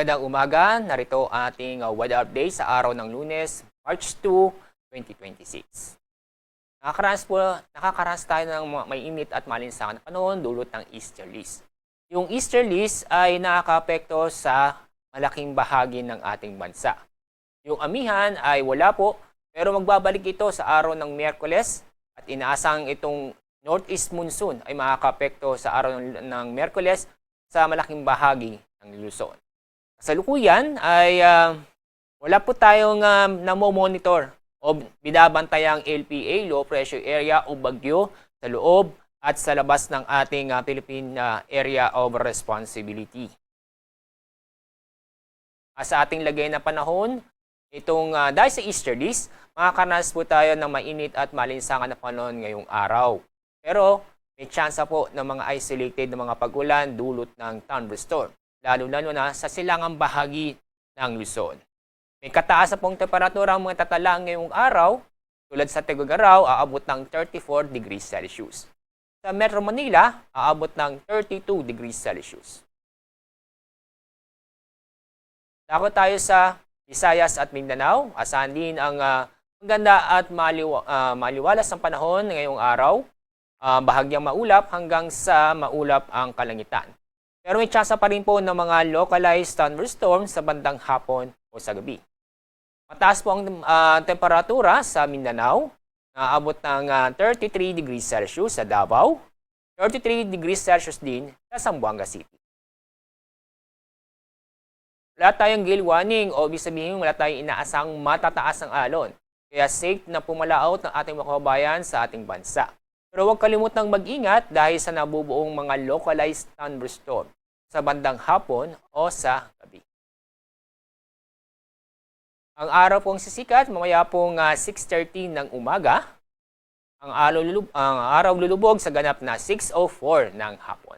Magandang umaga, narito ang ating weather update sa araw ng Lunes, March 2, 2026. Nakakaranas tayo ng may init at malinsangan na panahon dulot ng easterlies. Yung easterlies ay nakakaapekto sa malaking bahagi ng ating bansa. Yung amihan ay wala po, pero magbabalik ito sa araw ng Miyerkules at inaasang itong northeast monsoon ay makakaapekto sa araw ng Miyerkules sa malaking bahagi ng Luzon. Kasalukuyan ay wala po tayong namo-monitor o binabantayang LPA, low pressure area o bagyo sa loob at sa labas ng ating Philippine Area of Responsibility. Sa ating lagay na panahon, dahil sa easterlies, makakaranas po tayo ng mainit at malinsangan na panahon ngayong araw. Pero may tsansa po ng mga isolated na mga pag-ulan dulot ng thunderstorm, lalo-lalo na sa silangang bahagi ng Luzon. May kataasan pong temperatura ang mga tatala ngayong araw, tulad sa Tuguegarao, aabot ng 34 degrees Celsius. Sa Metro Manila, aabot ng 32 degrees Celsius. Dako tayo sa Visayas at Mindanao. Asahan din ang maganda at maliwalas ang panahon ngayong araw. Bahagyang maulap hanggang sa maulap ang kalangitan. Pero may tsansa pa rin po ng mga localized thunderstorms sa bandang hapon o sa gabi. Mataas po ang temperatura sa Mindanao, naabot ng 33 degrees Celsius sa Davao, 33 degrees Celsius din sa Zamboanga City. Wala tayong gale warning o ibig sabihin wala tayong inaasang matataas ang alon. Kaya safe na pumalaot ng ating mga kababayan sa ating bansa. Pero huwag kalimutang mag-ingat dahil sa nabubuong mga localized thunderstorm sa bandang hapon o sa gabi. Ang araw pong sisikat mamaya pong 6:30 ng umaga. Ang araw lulubog sa ganap na 6:04 ng hapon.